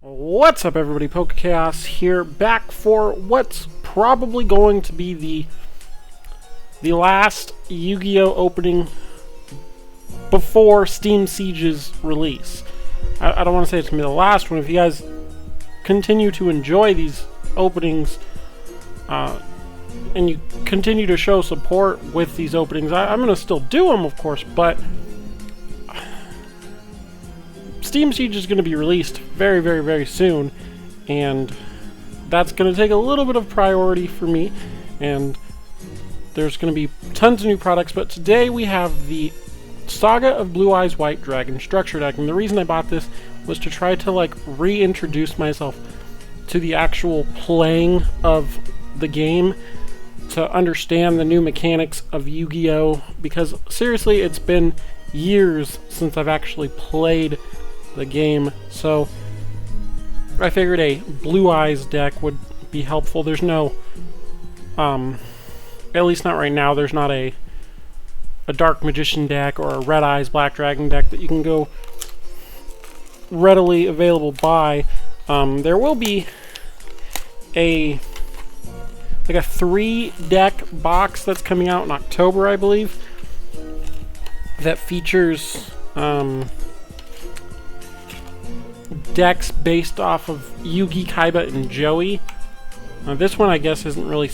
What's up, everybody? PokéKaos here, back for what's probably going to be the last Yu-Gi-Oh opening before Steam Siege's release. I don't want to say it's going to be the last one. If you guys continue to enjoy these openings and you continue to show support with these openings, I'm going to still do them, of course, but Steam Siege is going to be released very, very, very soon, and that's going to take a little bit of priority for me, and there's going to be tons of new products, but today we have the Saga of Blue Eyes White Dragon structure deck, and the reason I bought this was to try to reintroduce myself to the actual playing of the game, to understand the new mechanics of Yu-Gi-Oh, because seriously, it's been years since I've actually played the game, so I figured a Blue Eyes deck would be helpful. There's no, at least not right now, there's not a Dark Magician deck or a Red Eyes Black Dragon deck that you can go readily available buy. There will be a 3-deck box that's coming out in October, I believe, that features decks based off of Yugi, Kaiba, and Joey. This one, I guess, isn't really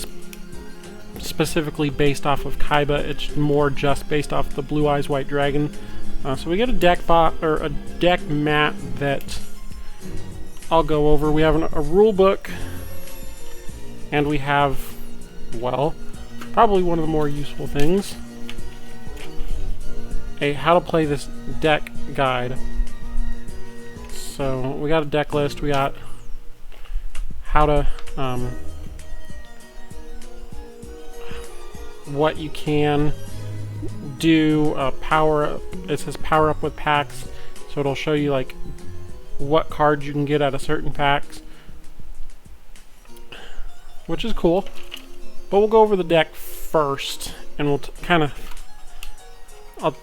specifically based off of Kaiba. It's more just based off the Blue Eyes White Dragon. So we get a deck a deck mat that I'll go over. We have a rule book, and we have, well, probably one of the more useful things, a how to play this deck guide. So we got a deck list, we got how to, what you can do, power up. It says power up with packs, so it'll show you what cards you can get out of certain packs, which is cool. But we'll go over the deck first, and we'll kind of,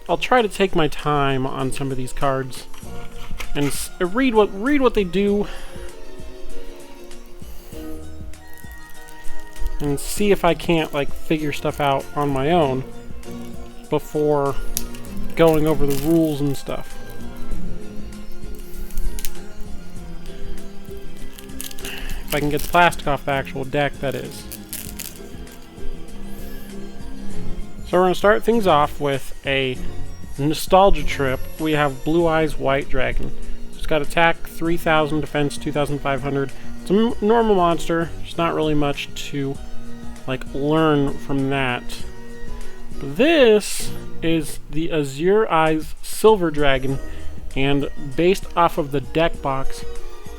I'll try to take my time on some of these cards and read what they do, and see if I can't figure stuff out on my own before going over the rules and stuff. If I can get the plastic off the actual deck, that is. So we're going to start things off with a nostalgia trip. We have Blue Eyes White Dragon. So it's got attack 3,000, defense 2,500. It's a normal monster. There's not really much to learn from that. But this is the Azure Eyes Silver Dragon, and based off of the deck box,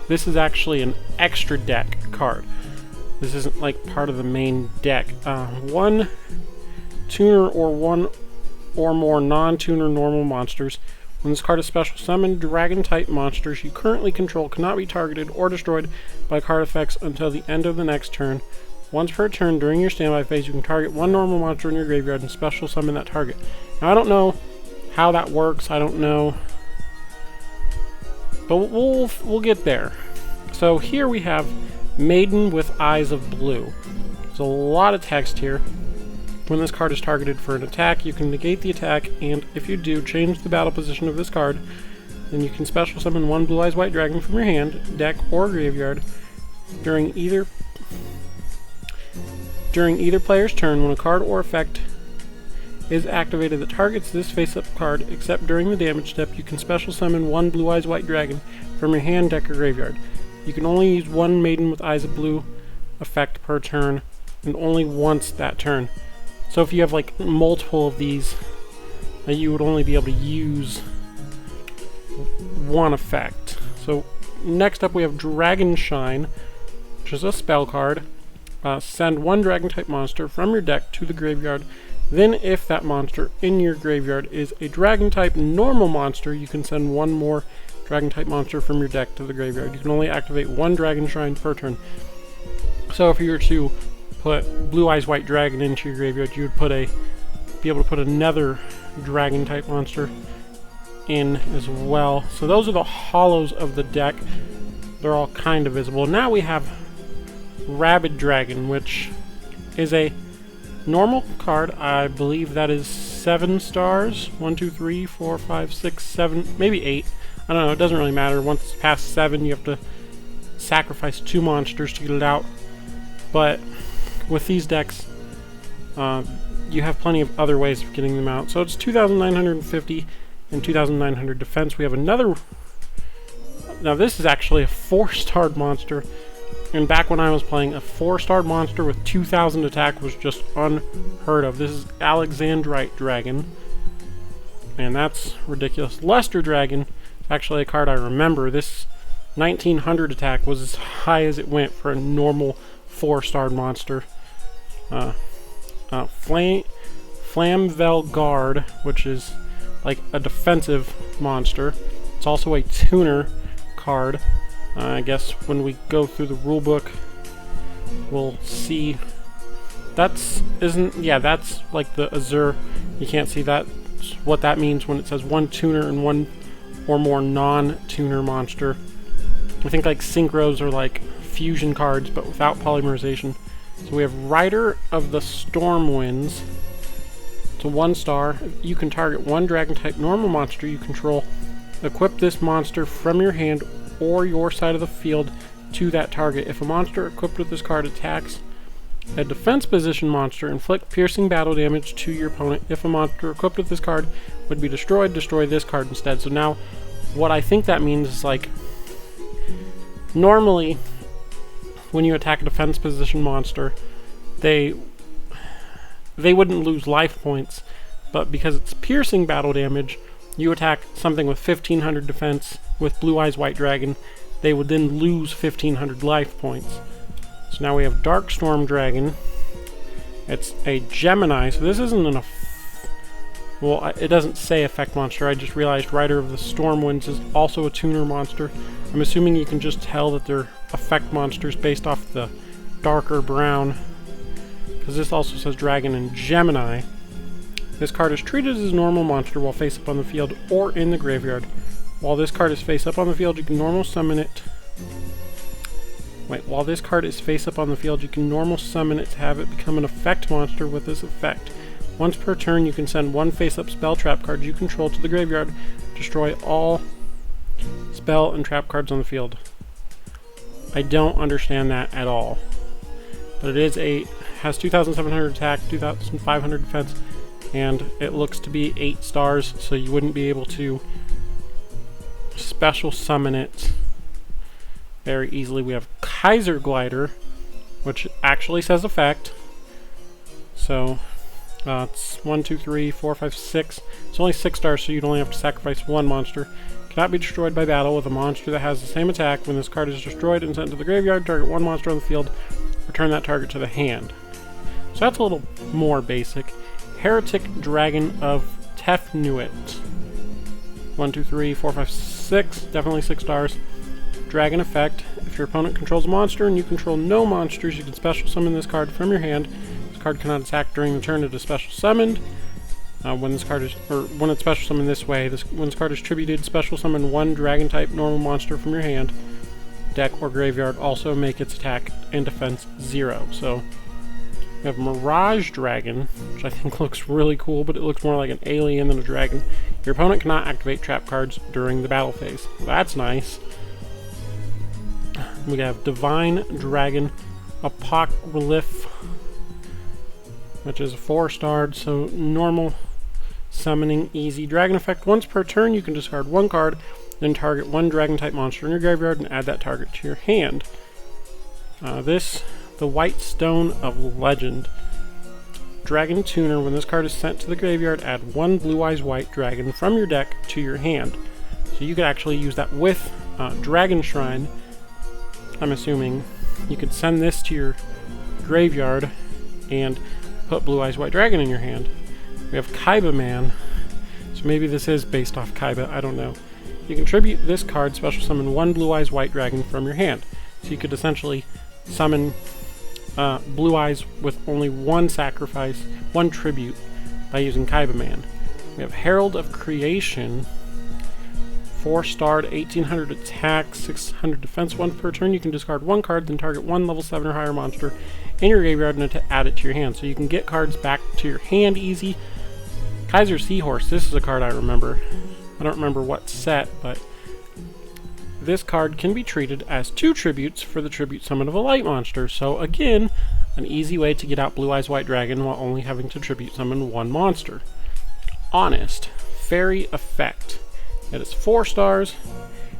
this is actually an extra deck card. This isn't part of the main deck. One tuner or one or more non-tuner normal monsters. When this card is special summoned, dragon-type monsters you currently control cannot be targeted or destroyed by card effects until the end of the next turn. Once per turn during your standby phase, you can target one normal monster in your graveyard and special summon that target. Now, I don't know how that works. I don't know, but we'll get there. So here we have Maiden with Eyes of Blue. There's a lot of text here. When this card is targeted for an attack, you can negate the attack, and if you do, change the battle position of this card. Then you can special summon one Blue Eyes White Dragon from your hand, deck, or graveyard during either player's turn. When a card or effect is activated that targets this face-up card, except during the damage step, you can special summon one Blue Eyes White Dragon from your hand, deck, or graveyard. You can only use one Maiden with Eyes of Blue effect per turn, and only once that turn. So if you have multiple of these, you would only be able to use one effect. So next up we have Dragon Shine, which is a spell card. Send one dragon-type monster from your deck to the graveyard. Then if that monster in your graveyard is a dragon-type normal monster, you can send one more dragon-type monster from your deck to the graveyard. You can only activate one Dragon Shrine per turn. So if you were to put Blue Eyes White Dragon into your graveyard, you would be able to put another dragon-type monster in as well. So those are the hollows of the deck. they're all kind of visible. Now we have Rabid Dragon, which is a normal card. I believe that is 7 stars. 1, 2, 3, 4, 5, 6, 7, maybe 8. I don't know, it doesn't really matter. Once it's past 7, you have to sacrifice 2 monsters to get it out. But with these decks, you have plenty of other ways of getting them out. So it's 2,950 and 2,900 defense. We have another... Now this is actually a 4-star monster. And back when I was playing, a 4-star monster with 2,000 attack was just unheard of. This is Alexandrite Dragon. And that's ridiculous. Luster Dragon is actually a card I remember. This 1,900 attack was as high as it went for a normal 4-star monster. Flamvel Guard, which is like a defensive monster. It's also a tuner card. I guess when we go through the rulebook, we'll see. That's like the Azure. You can't see that. What that means when it says 1 tuner and 1 or more non-tuner monster. I think like synchros are like fusion cards, but without polymerization. So we have Rider of the Stormwinds. It's a 1-star. You can target 1 dragon-type normal monster you control. Equip this monster from your hand or your side of the field to that target. If a monster equipped with this card attacks a defense position monster, inflict piercing battle damage to your opponent. If a monster equipped with this card would be destroyed, destroy this card instead. So now, what I think that means is like, normally, when you attack a defense position monster, they wouldn't lose life points, but because it's piercing battle damage, you attack something with 1,500 defense with Blue Eyes White Dragon, they would then lose 1,500 life points. So now we have Dark Storm Dragon. It's a Gemini, so this isn't an well, it doesn't say effect monster. I just realized Rider of the Stormwinds is also a tuner monster. I'm assuming you can just tell that they're effect monsters based off the darker brown, because this also says Dragon and Gemini. This card is treated as a normal monster while face up on the field or in the graveyard. While this card is face up on the field, you can normal summon it. While this card is face up on the field, you can normal summon it to have it become an effect monster with this effect. Once per turn, you can send 1 face up spell trap card you control to the graveyard. Destroy all spell and trap cards on the field. I don't understand that at all. But it has 2,700 attack, 2,500 defense, and it looks to be 8 stars, so you wouldn't be able to special summon it very easily. We have Kaiser Glider, which actually says effect. So it's 1, 2, 3, 4, 5, 6. It's only 6 stars, so you'd only have to sacrifice 1 monster. Cannot be destroyed by battle with a monster that has the same attack. When this card is destroyed and sent to the graveyard, target 1 monster on the field. Return that target to the hand. So that's a little more basic. Heretic Dragon of Tefnuit. 1, 2, 3, 4, 5, 6. Definitely 6 stars. Dragon effect. If your opponent controls a monster and you control no monsters, you can special summon this card from your hand. This card cannot attack during the turn it is special summoned. When it's special summoned this way, when this card is tributed, special summon 1 dragon type normal monster from your hand, deck, or graveyard. Also make its attack and defense 0. So we have Mirage Dragon, which I think looks really cool, but it looks more like an alien than a dragon. Your opponent cannot activate trap cards during the battle phase. That's nice. We have Divine Dragon Apocryph, which is a 4-star, so normal summoning, easy. Dragon effect. Once per turn, you can discard 1 card, then target 1 dragon-type monster in your graveyard and add that target to your hand. The White Stone of Legend. Dragon Tuner. When this card is sent to the graveyard, add 1 Blue Eyes White Dragon from your deck to your hand. So you could actually use that with Dragon Shrine. I'm assuming you could send this to your graveyard and put Blue Eyes White Dragon in your hand. We have Kaiba Man. So maybe this is based off Kaiba, I don't know. You can tribute this card, special summon 1 Blue Eyes White Dragon from your hand. So you could essentially summon Blue Eyes with only 1 sacrifice, 1 tribute by using Kaiba Man. We have Herald of Creation. 4-starred, 1800 attack, 600 defense. Once per turn, you can discard one card, then target one level 7 or higher monster in your graveyard and add it to your hand. So you can get cards back to your hand easy. Kaiser Seahorse, this is a card I remember. I don't remember what set, but this card can be treated as 2 tributes for the tribute summon of a light monster. So again, an easy way to get out Blue Eyes White Dragon while only having to tribute summon one monster. Honest Fairy Effect. It is 4 stars.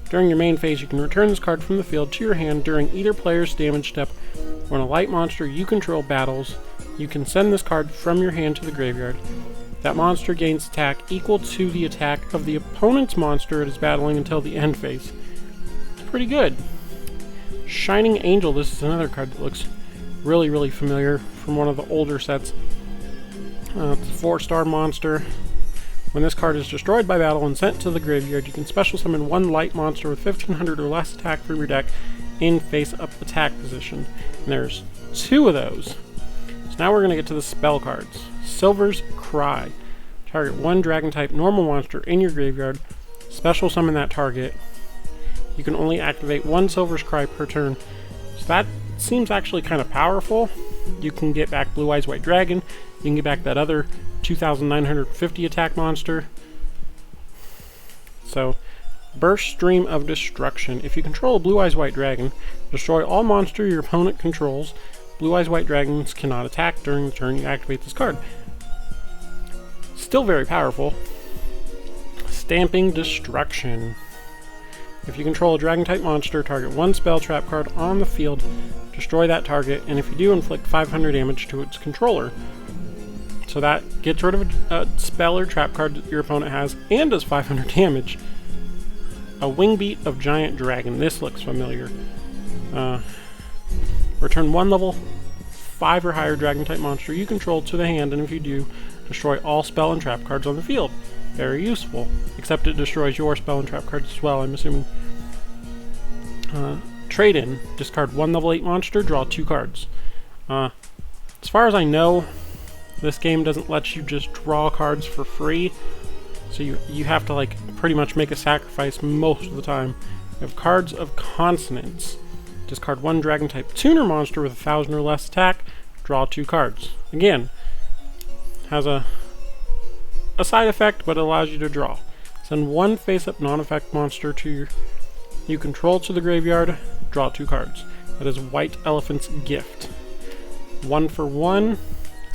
During your main phase, you can return this card from the field to your hand during either player's damage step. When a light monster you control battles, you can send this card from your hand to the graveyard. That monster gains attack equal to the attack of the opponent's monster it is battling until the end phase. It's pretty good. Shining Angel, this is another card that looks really, really familiar from one of the older sets. It's a 4-star monster. When this card is destroyed by battle and sent to the graveyard, you can special summon one light monster with 1500 or less attack from your deck in face-up attack position. And there's 2 of those. So now we're going to get to the spell cards. Silver's Cry. Target one dragon-type normal monster in your graveyard. Special summon that target. You can only activate one Silver's Cry per turn. So that seems actually kind of powerful. You can get back Blue Eyes White Dragon. You can get back that other 2,950 attack monster. So, Burst Stream of Destruction. If you control a Blue Eyes White Dragon, destroy all monster your opponent controls. Blue Eyes White Dragons cannot attack during the turn you activate this card. Still very powerful. Stamping Destruction. If you control a Dragon-type monster, target one spell trap card on the field, destroy that target, and if you do, inflict 500 damage to its controller. So that gets rid of a spell or trap card that your opponent has, and does 500 damage. A Wingbeat of Giant Dragon. This looks familiar. Return one level 5 or higher Dragon-type monster you control to the hand, and if you do, destroy all spell and trap cards on the field. Very useful. Except it destroys your spell and trap cards as well, I'm assuming. Trade-in. Discard one level 8 monster, draw 2 cards. As far as I know, this game doesn't let you just draw cards for free. So you have to like pretty much make a sacrifice most of the time. You have Cards of Consonance. Discard one Dragon-type tuner monster with 1,000 or less attack, draw 2 cards. Again, has a side effect, but it allows you to draw. Send one face-up non-effect monster you control to the graveyard, draw 2 cards. That is White Elephant's Gift. 1 for 1,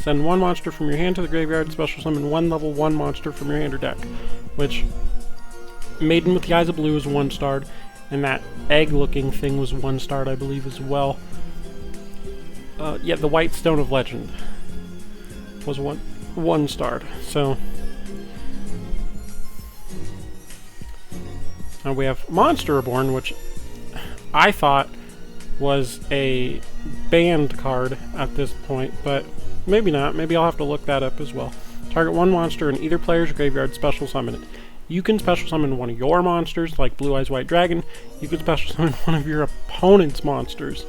send one monster from your hand to the graveyard, special summon one level 1 monster from your hand or deck, which Maiden with the Eyes of Blue is 1-starred, and that egg-looking thing was 1-starred, I believe, as well. Yeah, the White Stone of Legend was 1-starred, so now we have Monster Reborn, which I thought was a banned card at this point, but maybe not. Maybe I'll have to look that up as well. Target one monster in either player's graveyard, special summon it. You can special summon one of your monsters, like Blue Eyes White Dragon. You can special summon one of your opponent's monsters.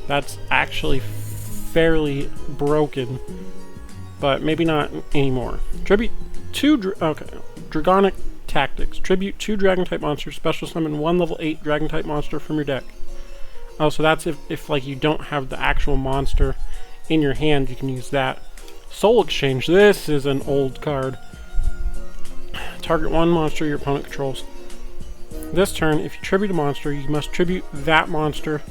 That's actually fairly broken, but maybe not anymore. Tribute 2 Dragonic Tactics. Tribute 2 Dragon-type monsters, special summon one level 8 Dragon-type monster from your deck. Oh, so that's if like you don't have the actual monster in your hand, you can use that. Soul Exchange. This is an old card. Target one monster your opponent controls. This turn, if you tribute a monster, you must tribute that monster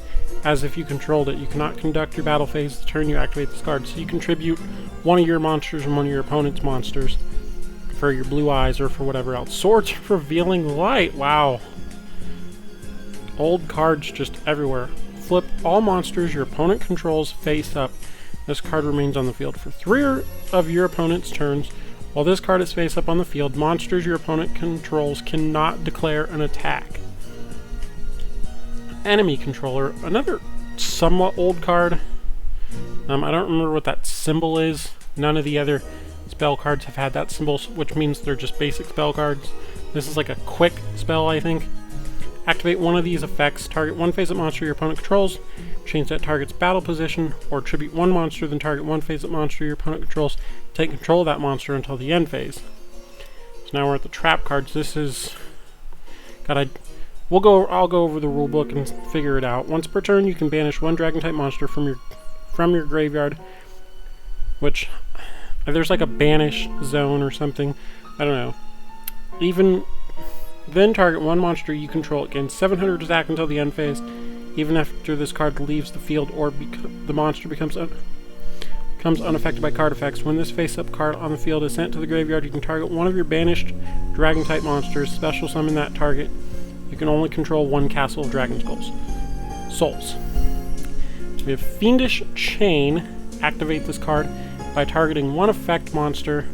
as if you controlled it. You cannot conduct your battle phase the turn you activate this card. So you can tribute one of your monsters and one of your opponent's monsters for your blue eyes or for whatever else. Swords of Revealing Light. Wow. Old cards just everywhere. Flip all monsters your opponent controls face up. This card remains on the field for 3 of your opponent's turns. While this card is face up on the field, monsters your opponent controls cannot declare an attack. Enemy Controller. Another somewhat old card. I don't remember what that symbol is. None of the other spell cards have had that symbol, which means they're just basic spell cards. This is like a quick spell, I think. Activate one of these effects. Target one face-up monster your opponent controls. Change that target's battle position, or tribute one monster, then target one face-up monster your opponent controls. Take control of that monster until the end phase. So now we're at the trap cards. This is I'll go over the rulebook and figure it out. Once per turn, you can banish one Dragon-type monster from your graveyard, which there's like a banish zone or something. I don't know. Then target one monster you control. It gains 700 attack until the end phase. Even after this card leaves the field or the monster becomes unaffected by card effects. When this face-up card on the field is sent to the graveyard, you can target one of your banished Dragon-type monsters, special summon that target. You can only control one castle of Dragon Souls. So we have Fiendish Chain. Activate this card by targeting one effect monster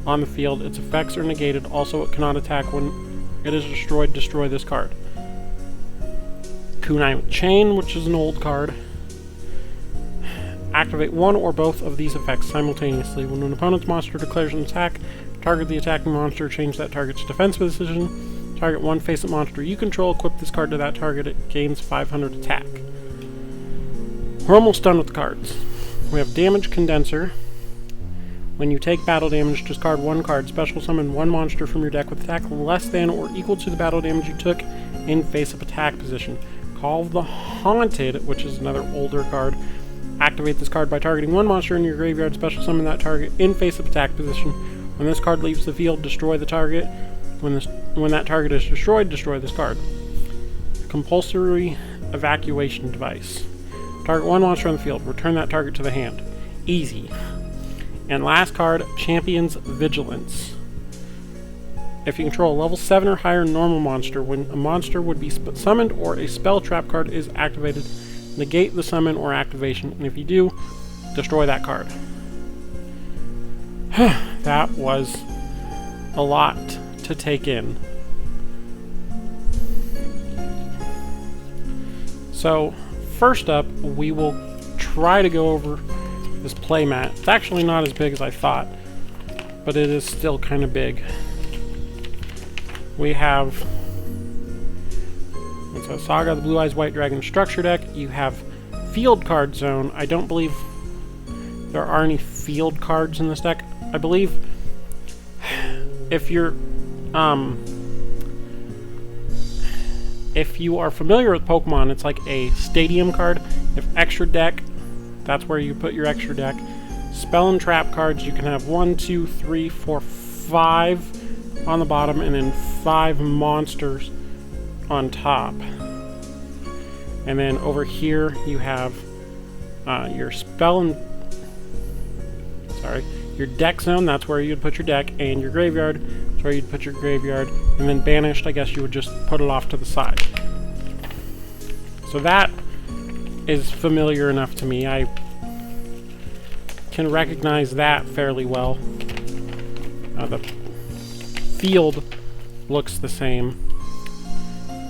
on the field. Its effects are negated. Also, it cannot attack when it is destroyed. Destroy this card. Kunai Chain, which is an old card. Activate one or both of these effects simultaneously. When an opponent's monster declares an attack, target the attacking monster, change that target's defense position. Target one face-up monster you control, equip this card to that target, it gains 500 attack. We're almost done with the cards. We have Damage Condenser. When you take battle damage, discard one card, special summon one monster from your deck with attack less than or equal to the battle damage you took in face-up attack position. Call of the Haunted, which is another older card. Activate this card by targeting one monster in your graveyard, special summon that target in face-up attack position. When this card leaves the field, destroy the target. When that target is destroyed, destroy this card. Compulsory Evacuation Device. Target one monster on the field, return that target to the hand. Easy. And last card, Champion's Vigilance. If you control a level 7 or higher normal monster, when a monster would be summoned or a spell trap card is activated, negate the summon or activation, and if you do, destroy that card. That was a lot to take in. So, first up, we will try to go over this playmat. It's actually not as big as I thought, but it is still kind of big. We have Saga, the Blue Eyes White Dragon structure deck. You have Field Card Zone. I don't believe there are any field cards in this deck. I believe if you are familiar with Pokemon, it's like a stadium card. If extra deck, that's where you put your extra deck. Spell and trap cards, you can have 1, 2, 3, 4, 5 on the bottom, and then 5 monsters on top. And then over here you have your your deck zone. That's where you'd put your deck, and your graveyard. That's where you'd put your graveyard. And then banished, I guess you would just put it off to the side. So that is familiar enough to me. I can recognize that fairly well. The field looks the same.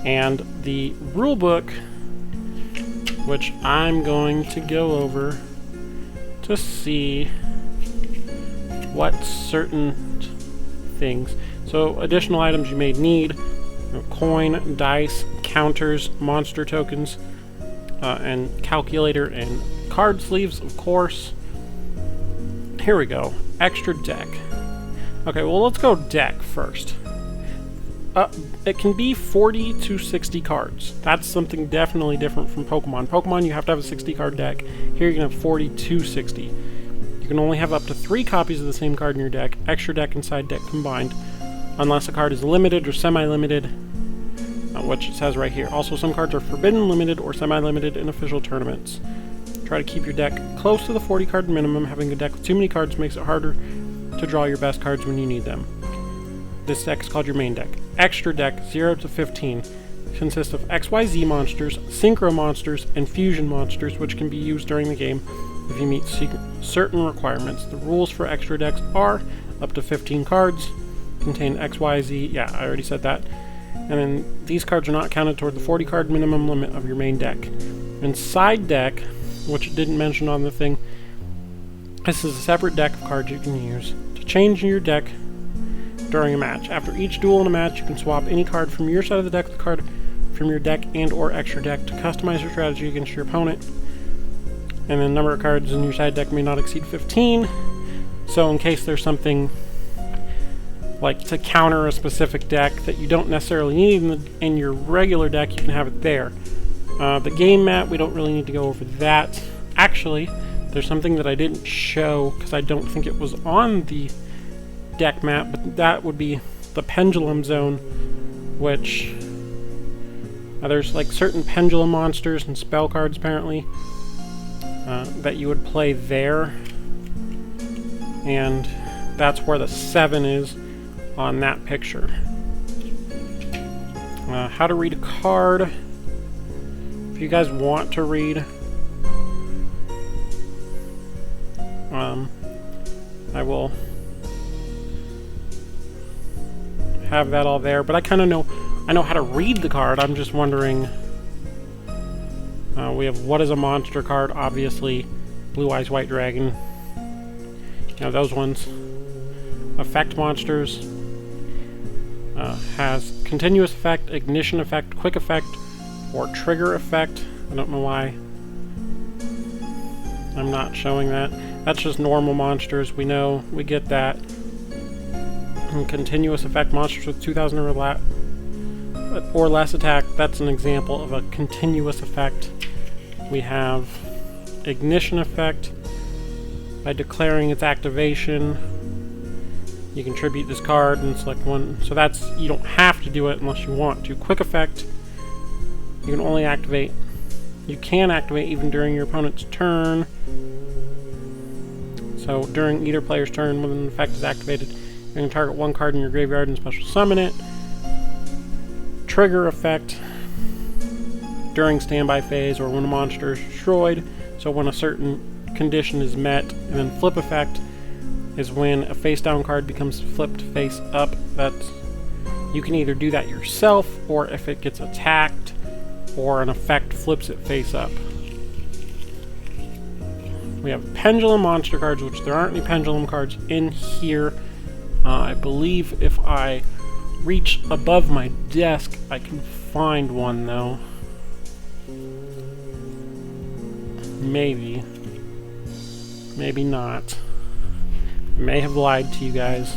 And the rulebook, which I'm going to go over to see what certain things. So additional items you may need: coin, dice, counters, monster tokens, and calculator, and card sleeves, of course. Here we go. Extra deck. Okay, well, let's go deck first. It can be 40 to 60 cards. That's something definitely different from Pokemon. Pokemon, you have to have a 60 card deck. Here you can have 40 to 60. You can only have up to 3 copies of the same card in your deck, extra deck and side deck combined, unless a card is limited or semi-limited, which it says right here. Also, some cards are forbidden, limited, or semi-limited in official tournaments. Try to keep your deck close to the 40 card minimum. Having a deck with too many cards makes it harder to draw your best cards when you need them. This deck is called your main deck. Extra deck, 0 to 15, consists of XYZ monsters, Synchro monsters, and Fusion monsters, which can be used during the game if you meet certain requirements. The rules for extra decks are up to 15 cards, contain XYZ, yeah, I already said that, and then these cards are not counted toward the 40 card minimum limit of your main deck. And side deck, which it didn't mention on the thing, this is a separate deck of cards you can use to change your deck during a match. After each duel in a match, you can swap any card from your side of the deck with a card from your deck and or extra deck to customize your strategy against your opponent. And the number of cards in your side deck may not exceed 15, so in case there's something like to counter a specific deck that you don't necessarily need in your regular deck. You can have it there. The game mat, we don't really need to go over that. Actually, there's something that I didn't show because I don't think it was on the deck map, but that would be the pendulum zone, which there's like certain pendulum monsters and spell cards apparently that you would play there, and that's where the 7 is on that picture. How to read a card. If you guys want to read, I will have that all there, but I kind of know how to read the card. I'm just wondering, we have what is a monster card, obviously, Blue Eyes White Dragon, you know, those ones. Effect monsters, has continuous effect, ignition effect, quick effect, or trigger effect. I don't know why I'm not showing that. That's just normal monsters. We know, we get that. And continuous effect, monsters with 2,000 or less attack. That's an example of a continuous effect. We have ignition effect. By declaring its activation, you can tribute this card and select one. So that's, you don't have to do it unless you want to. Quick effect, you can only activate. You can activate even during your opponent's turn. So during either player's turn, when an effect is activated, you can target one card in your graveyard and special summon it. Trigger effect, during standby phase or when a monster is destroyed. So when a certain condition is met. And then flip effect is when a face down card becomes flipped face up. That's, you can either do that yourself, or if it gets attacked or an effect flips it face up. We have pendulum monster cards, which there aren't any pendulum cards in here. I believe if I reach above my desk I can find one though. Maybe. Maybe not. I may have lied to you guys.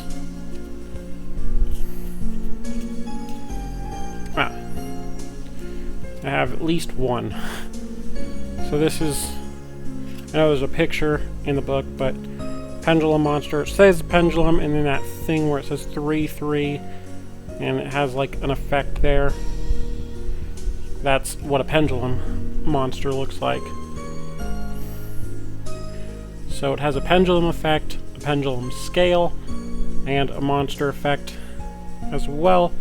I have at least one. So this is, I know there's a picture in the book, but pendulum monster, it says pendulum, and then that thing where it says 3/3, and it has like an effect there. That's what a pendulum monster looks like. So it has a pendulum effect, a pendulum scale, and a monster effect as well.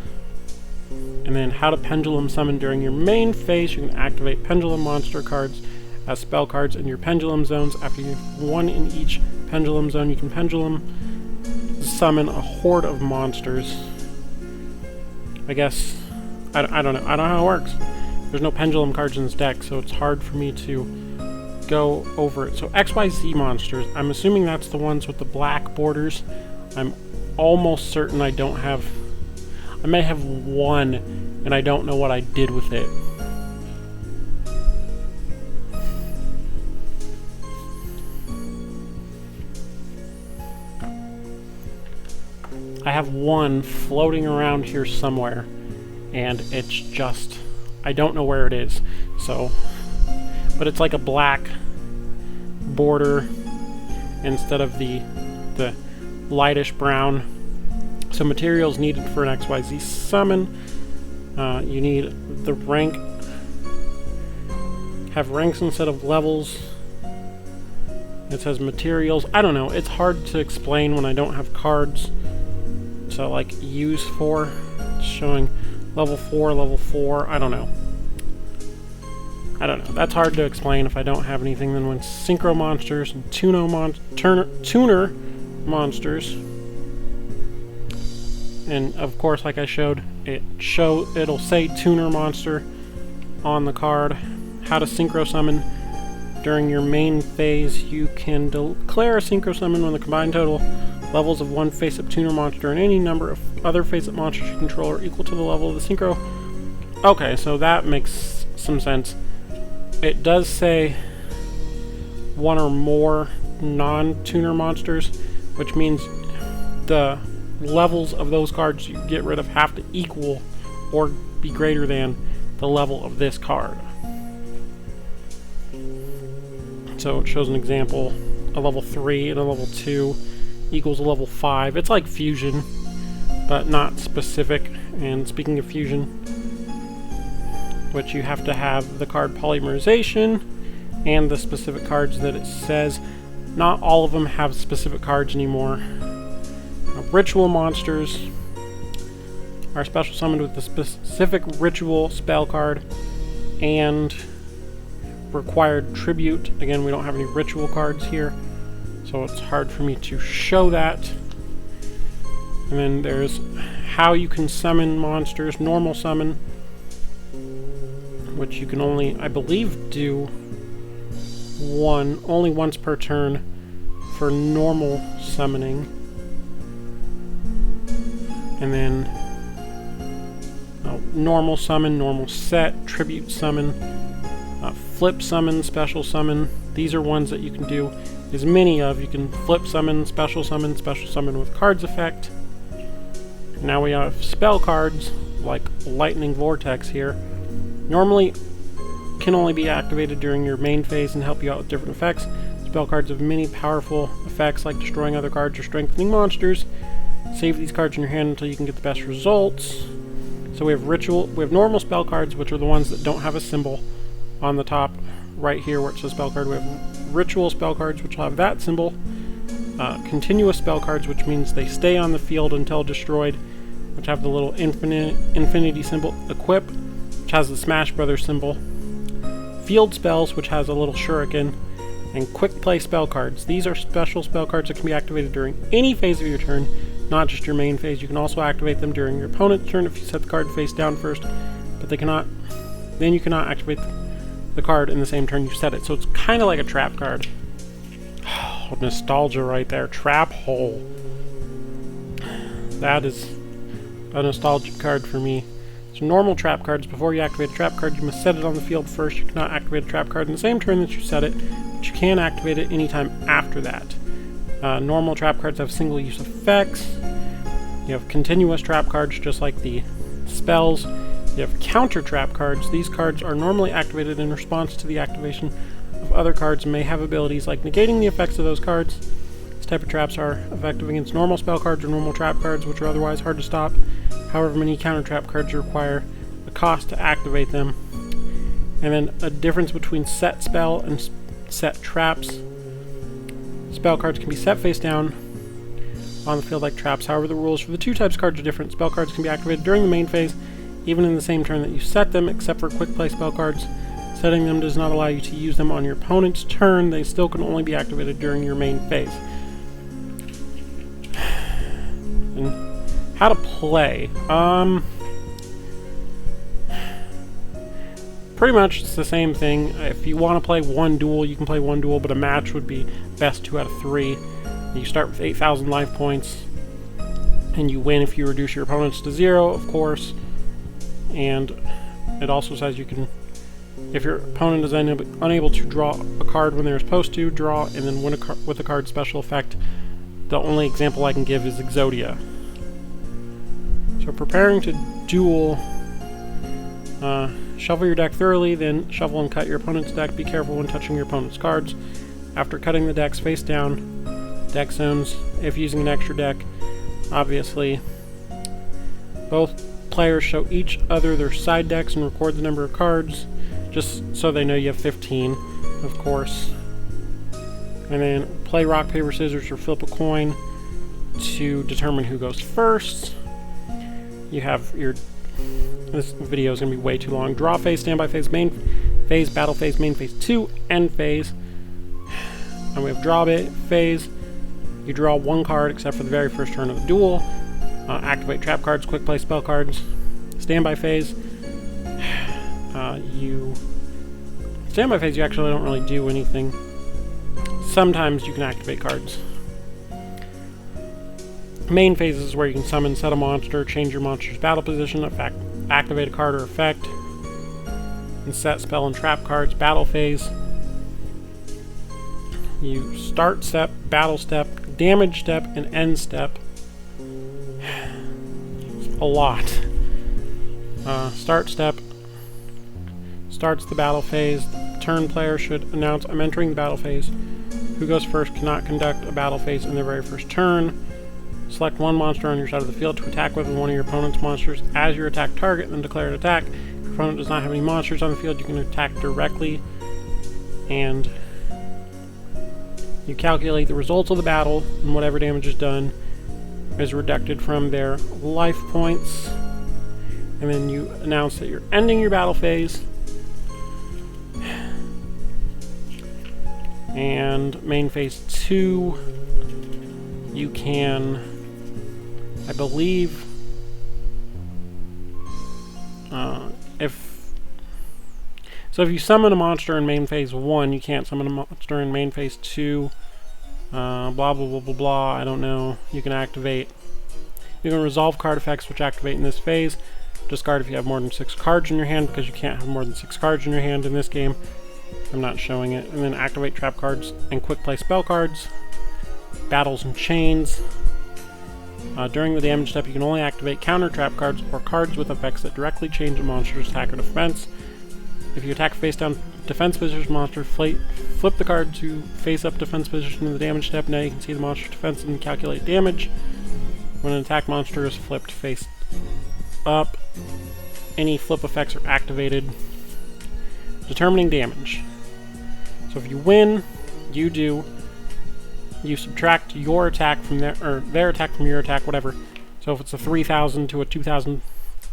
And then how to pendulum summon during your main phase. You can activate pendulum monster cards as spell cards in your pendulum zones. After you have one in each pendulum zone, you can pendulum summon a horde of monsters. I guess, I don't know. I don't know how it works. There's no pendulum cards in this deck, so it's hard for me to go over it. So XYZ monsters, I'm assuming that's the ones with the black borders. I'm almost certain I don't have, I may have one and I don't know what I did with it. I have one floating around here somewhere, and it's just, I don't know where it is. So, but it's like a black border instead of the lightish brown. So materials needed for an XYZ summon. You need the rank, have ranks instead of levels. It says materials. I don't know, it's hard to explain when I don't have cards to like use for. It's showing level 4, I don't know. That's hard to explain if I don't have anything. Then when synchro monsters and tuner monsters, and of course, like I showed, it'll say tuner monster on the card. How to synchro summon during your main phase. You can declare a synchro summon when the combined total levels of one face-up tuner monster and any number of other face-up monsters you control are equal to the level of the synchro. Okay, so that makes some sense. It does say one or more non-tuner monsters, which means the levels of those cards you get rid of have to equal or be greater than the level of this card. So it shows an example. A level 3 and a level 2 equals a level 5. It's like fusion, but not specific. And speaking of fusion, which you have to have the card polymerization and the specific cards that it says. Not all of them have specific cards anymore. Ritual monsters are special summoned with the specific ritual spell card and required tribute. Again, we don't have any ritual cards here, so it's hard for me to show that. And then there's how you can summon monsters. Normal summon, which you can only, I believe, do only once per turn for normal summoning. And then normal summon, normal set, tribute summon, flip summon, special summon. These are ones that you can do as many of. You can flip summon, special summon with cards effect. Now we have spell cards like Lightning Vortex here. Normally can only be activated during your main phase and help you out with different effects. Spell cards have many powerful effects like destroying other cards or strengthening monsters. Save these cards in your hand until you can get the best results. So we have normal spell cards, which are the ones that don't have a symbol on the top right here where it says spell card. We have ritual spell cards, which will have that symbol. Continuous spell cards, which means they stay on the field until destroyed, which have the little infinity symbol. Equip, which has the Smash Brothers symbol. Field spells, which has a little shuriken. And quick play spell cards. These are special spell cards that can be activated during any phase of your turn, not just your main phase. You can also activate them during your opponent's turn if you set the card face down first, but you cannot activate the card in the same turn you set it. So it's kind of like a trap card. Oh, nostalgia right there. Trap hole. That is a nostalgic card for me. So normal trap cards, before you activate a trap card, you must set it on the field first. You cannot activate a trap card in the same turn that you set it, but you can activate it anytime after that. Normal trap cards have single-use effects. You have continuous trap cards, just like the spells. You have counter trap cards. These cards are normally activated in response to the activation of other cards and may have abilities like negating the effects of those cards. This type of traps are effective against normal spell cards or normal trap cards, which are otherwise hard to stop. However, many counter trap cards require a cost to activate them. And then a difference between set spell and set traps. Spell cards can be set face down on the field like traps. However, the rules for the two types of cards are different. Spell cards can be activated during the main phase, even in the same turn that you set them, except for quick play spell cards. Setting them does not allow you to use them on your opponent's turn. They still can only be activated during your main phase. And how to play. Pretty much it's the same thing. If you want to play one duel, you can play one duel, but a match would be best 2 out of 3. You start with 8,000 life points, and you win if you reduce your opponents to 0, of course. And it also says you can, if your opponent is unable to draw a card when they're supposed to, draw and then win with a card special effect. The only example I can give is Yugioh. So preparing to duel, shuffle your deck thoroughly, then shuffle and cut your opponent's deck. Be careful when touching your opponent's cards. After cutting the decks face down, deck zones, if using an extra deck, obviously. Both players show each other their side decks and record the number of cards, just so they know you have 15, of course. And then play rock, paper, scissors, or flip a coin to determine who goes first. You have your... This video is going to be way too long. Draw phase, standby phase, main phase, battle phase, main phase 2, end phase. And we have draw phase. You draw one card except for the very first turn of the duel. Activate trap cards, quick play spell cards. Standby phase. Standby phase, you actually don't really do anything. Sometimes you can activate cards. Main phase is where you can summon, set a monster, change your monster's battle position, activate a card or effect, and set spell and trap cards. Battle phase. You start step, battle step, damage step, and end step. a lot. Start step starts the battle phase. Turn player should announce, I'm entering the battle phase. Who goes first cannot conduct a battle phase in their very first turn. Select one monster on your side of the field to attack with one of your opponent's monsters as your attack target, and then declare an attack. If your opponent does not have any monsters on the field, you can attack directly. And you calculate the results of the battle, and whatever damage is done is reducted from their life points. And then you announce that you're ending your battle phase. And main phase 2, you can, I believe, if you summon a monster in main phase 1, you can't summon a monster in main phase 2. Blah blah blah blah blah. I don't know. You can resolve card effects which activate in this phase. Discard if you have more than 6 cards in your hand, because you can't have more than 6 cards in your hand in this game. I'm not showing it. And then activate trap cards and quick play spell cards. Battles and chains. During the damage step, you can only activate counter trap cards or cards with effects that directly change a monster's attack or defense. If you attack face down defense position monster, flip the card to face up defense position in the damage step. Now you can see the monster's defense and calculate damage. When an attack monster is flipped face up, any flip effects are activated. Determining damage. So if you win, you subtract your attack from their attack from your attack, whatever. So if it's a 3,000 to a 2,000,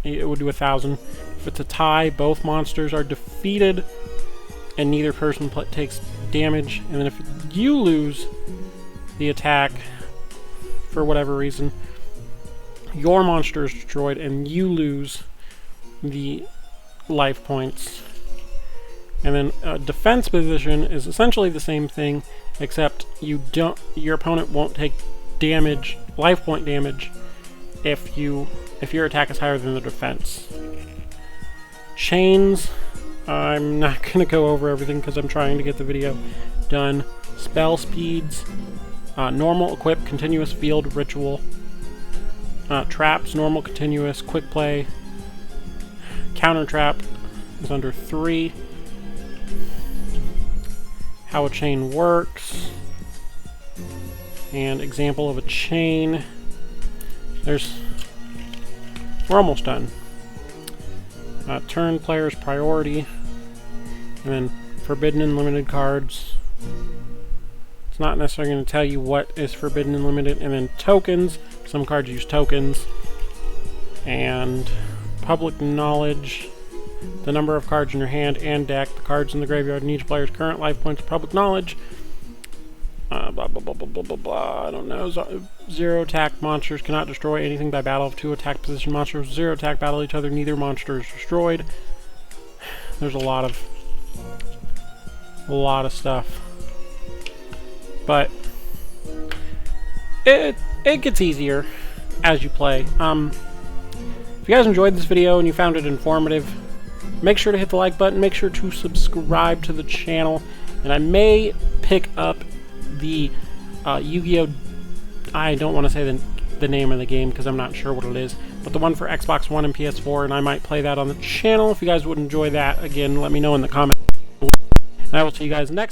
it would do 1,000. If it's a tie, both monsters are defeated and neither person takes damage. And then if you lose the attack for whatever reason, your monster is destroyed and you lose the life points. And then defense position is essentially the same thing, except your opponent won't take damage, life point damage, if your attack is higher than the defense. Chains, I'm not going to go over everything because I'm trying to get the video done. Spell speeds, normal, equip, continuous, field, ritual. Traps, normal, continuous, quick play. Counter trap is under 3. How a chain works, and example of a chain. We're almost done. Turn player's priority, and then forbidden and limited cards. It's not necessarily going to tell you what is forbidden and limited. And then tokens. Some cards use tokens. And public knowledge. The number of cards in your hand and deck, the cards in the graveyard, and each player's current life points, public knowledge. Blah, blah, blah, blah, blah, blah, blah, I don't know. 0 attack monsters cannot destroy anything by battle of 2 attack position monsters. 0 attack battle each other, neither monster is destroyed. There's a lot of stuff. But it gets easier as you play. If you guys enjoyed this video and you found it informative, make sure to hit the like button, make sure to subscribe to the channel, and I may pick up the Yugioh, I don't want to say the name of the game because I'm not sure what it is, but the one for Xbox One and PS4, and I might play that on the channel. If you guys would enjoy that, again, let me know in the comments. And I will see you guys next time.